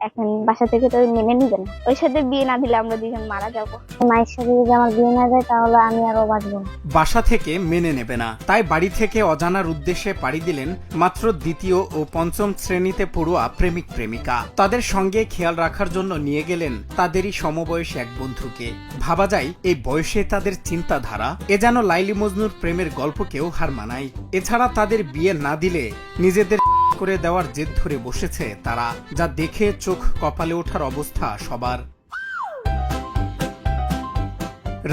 এখন বাসা থেকে তো মেনে নিবে না। ওর সাথে বিয়ে না দিলে আমরা দুজন মারা যাবো। মায়ের সাথে যদি আমার বিয়ে না যায় তাহলে আমি আরো বাঁচবো না। বাসা থেকে মেনে নেবে না, তাই বাড়ি থেকে অজানার উদ্দেশ্যে পাড়ি দিলেন মাত্র দ্বিতীয় ও পঞ্চম শ্রেণীতে পড়ুয়া প্রেমিক প্রেমিকা। তাদের সঙ্গে খেয়াল রাখার জন্য নিয়ে গেলেন তাদেরই সমবয়সী এক বন্ধুকে। ভাবা যায় এই বয়সে তাদের চিন্তাধারা এ যেন লাইলি মজনুর প্রেমের গল্পকেও হার মানায়। এছাড়া তাদের বিয়ে না দিলে নিজেদের করে দেওয়ার জেদ ধরে বসেছে তারা, যা দেখে চোখ কপালে ওঠার অবস্থা সবার।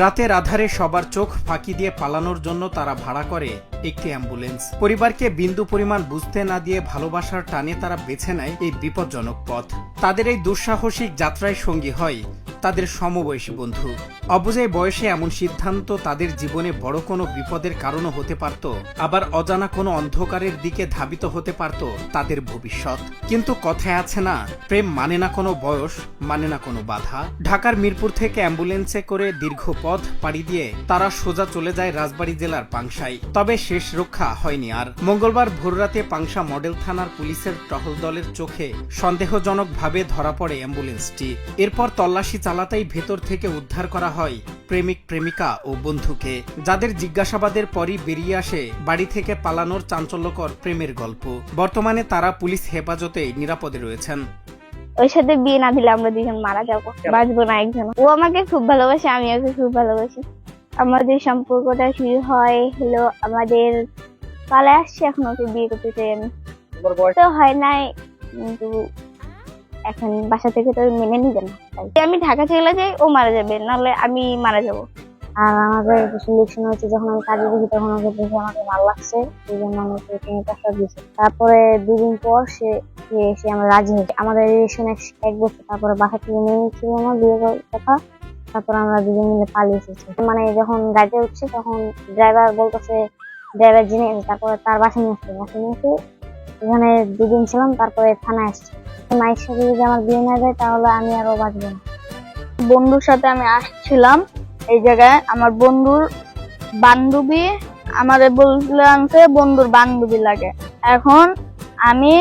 রাতের আধারে সবার চোখ ফাঁকি দিয়ে পালানোর জন্য তারা ভাড়া করে একটি অ্যাম্বুলেন্স। পরিবারকে বিন্দু পরিমাণ বুঝতে না দিয়ে ভালোবাসার টানে তারা বেছে নেয় এই বিপজ্জনক পথ। তাদের এই দুঃসাহসিক যাত্রায় সঙ্গী হয় তাদের সমবয়সী বন্ধু। অবুঝে বয়সে এমন সিদ্ধান্ত তাদের জীবনে বড় কোনো বিপদের কারণও হতে পারত, আবার অজানা কোনো অন্ধকারের দিকে ধাবিত হতে পারত তাদের ভবিষ্যৎ। কিন্তু কথায় আছে না, প্রেম মানে না কোনো বয়স, মানে না কোনো বাধা। ঢাকার মিরপুর থেকে অ্যাম্বুলেন্সে করে দীর্ঘ পথ পাড়ি দিয়ে তারা সোজা চলে যায় রাজবাড়ী জেলার পাংশায়। তবে শেষ রক্ষা হয়নি আর। মঙ্গলবার ভোররাতে পাংশা মডেল থানার পুলিশের টহল দলের চোখে সন্দেহজনকভাবে ধরা পড়ে অ্যাম্বুলেন্সটি। এরপর তল্লাশি চালাতেই ভেতর থেকে উদ্ধার করা হয় প্রেমিক প্রেমিকা ও বন্ধুকে, যাদের জিজ্ঞাসাবাদের পরই বেরিয়ে আসে বাড়ি থেকে পালানোর চাঞ্চল্যকর প্রেমের গল্প। বর্তমানে তারা পুলিশ হেফাজতে নিরাপদে রয়েছেন। ওর সাথে বিয়ে না দিলে আমরা দুজন মারা যাবো, বাঁচবো না একজন। ও আমাকে খুব ভালোবাসে, আমি ওকে খুব ভালোবাসি। আমাদের সম্পর্কটা শুরু হয় হলো আমাদের পালায় আসছে, এখন ওকে বিয়ে করতে চাই আমি। তো হয় নাই, কিন্তু এখন বাসা থেকে তো মেনে নিবে না। তাই আমি ঢাকা চলে যাই, ও মারা যাবে, নাহলে আমি মারা যাবো। আর আমাদের সিলেকশন হচ্ছে যখন আমি কাজে দেখি তখন ওকে দেখে আমাকে ভালো লাগছে, এই জন্য আমি ওকে প্রস্তাব দিয়েছি। তারপরে 2 দিন পর সে আমরা রাজি হয়েছে। আমাদের রিলেশন 1 বছর, তারপরে বাসা থেকে মেনে নিচ্ছিল না বিয়ে কথা। তারপর আমরা দুজন মিলে পালিয়ে এসেছি। মানে যখন গাড়িতে উঠছে তখন ড্রাইভার বলতেছে, ড্রাইভার জেনে গেছে। তারপরে তার বাসায় নিয়ে এসে এখানে 2 দিন ছিলাম, তারপরে থানায় আসছি। মায়ের সাথে যদি আমার বিয়ে না যায় তাহলে আমি আরো বাঁচবো না। বন্ধুর সাথে আমি আসছিলাম এই জায়গায়, আমার বন্ধুর বান্ধবী আমারে বললাম যে বন্ধুর বান্ধবী লাগে। এখন আমি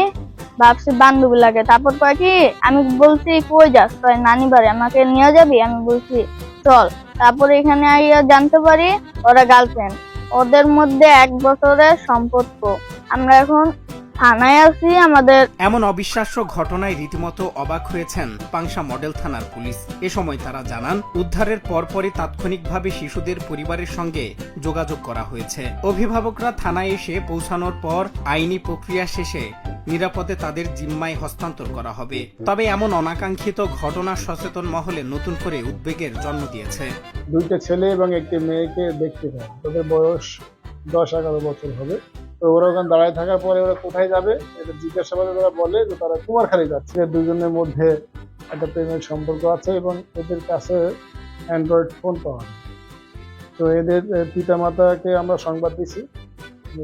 ভাবছি বান্ধবী লাগে। তারপর কয় কি, আমি বলছি কই যাস? কয় নানি বাড়ি, আমাকে নিয়ে যাবি? আমি বলছি চল। তারপরে এখানে আইয়া জানতে পারি ওরা গার্লফ্রেন্ড। ওদের মধ্যে 1 বছরের সম্পর্ক। আমরা এখন থানায় আছি। আমাদের এমন অবিশ্বাস্য ঘটনায় রীতিমতো অবাক হয়েছেন পাংশা মডেল থানার পুলিশ। এ সময় তারা জানান, উদ্ধারের পরপরই তাৎক্ষণিকভাবে শিশুদের পরিবারের সঙ্গে যোগাযোগ করা হয়েছে। অভিভাবকরা থানায় এসে পৌঁছানোর পর আইনি প্রক্রিয়া শেষে নিরাপদে তাদের জিম্মায় হস্তান্তর করা হবে। তবে এমন অনাকাঙ্ক্ষিত ঘটনা সচেতন মহলে নতুন করে উদ্বেগের জন্ম দিয়েছে। 2টা ছেলে এবং একটি মেয়েকে দেখতে পায়, তাদের বয়স 10-11 বছর হবে। তো ওরা ওখানে দাঁড়ায় থাকার পরে ওরা কোথায় যাবে এটা জিজ্ঞাসাবাদে তারা বলে যে তারা কুমারখালী যাচ্ছে। দুজনের মধ্যে একটা প্রেমের সম্পর্ক আছে এবং এদের কাছে অ্যান্ড্রয়েড ফোন পাওয়া যায়। তো এদের পিতামাতাকে আমরা সংবাদ দিছি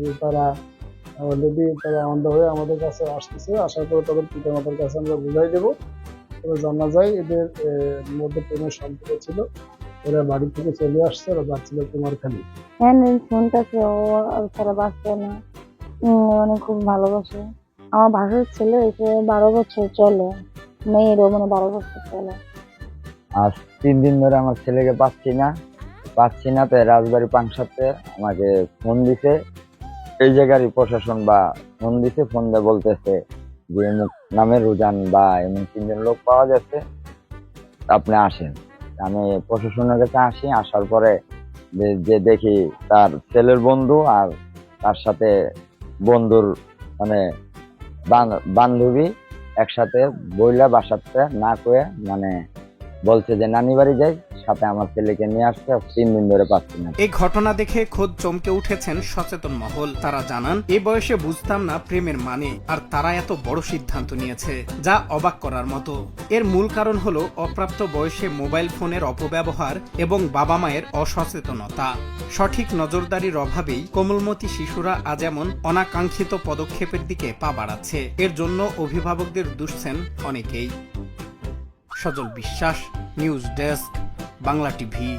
যে তারা অলরেডি তারা অন্ধ হয়ে আমাদের কাছে আসতেছে। আসার পরে তাদের পিতামাতার কাছে আমরা বুঝাই দেবো। তবে জানা যায় এদের মধ্যে প্রেমের সম্পর্ক ছিল। ওরা বাড়ি থেকে চলে আসছে, ওরা যাচ্ছিল কুমারখালী। হ্যাঁ, ফোনটা ছাড়া বাঁচবে না। অনেক খুব ভালোবাসে। আমার ভাষার ছেলে 12 বছর চলে, মেয়েরও 12 বছর চলে। আর 3 দিন ধরে আমার ছেলেকে পাচ্ছি না। তো রাজবাড়ী পাংশাতে আমাকে ফোন দিছে, এই জায়গারই প্রশাসন বা ফোন দিছে। ফোন দিয়ে বলতেছে যে এমন নামে রুজান বা এমন 3 জন লোক পাওয়া যাচ্ছে, আপনি আসেন। আমি প্রশাসনের কাছে আসি। আসার পরে যে দেখি তার ছেলের বন্ধু আর তার সাথে বন্ধুর মানে বান্ধবী একসাথে বইলা বাসাতে না কয়ে মানে বলছে যে নানি বাড়ি যাই, সাথে আমার ছেলেকে নিয়ে আসছে। 3 দিন ধরে পাচ্ছি না। এই ঘটনা দেখে খোদ চমকে উঠেছেন সচেতন মহল। তারা জানান, এই বয়সে বুঝতাম না প্রেমের মানে, আর তারা এত বড় সিদ্ধান্ত নিয়েছে যা অবাক করার মতো। এর মূল কারণ হলো অপ্রাপ্ত বয়সে মোবাইল ফোনের অপব্যবহার এবং বাবা মায়ের অসচেতনতা। সঠিক নজরদারির অভাবেই কোমলমতি শিশুরা আজ এমন অনাকাঙ্ক্ষিত পদক্ষেপের দিকে পা বাড়াচ্ছে। এর জন্য অভিভাবকদের দুষছেন অনেকেই। সজল বিশ্বাস, নিউজ ডেস্ক, বাংলা টিভি।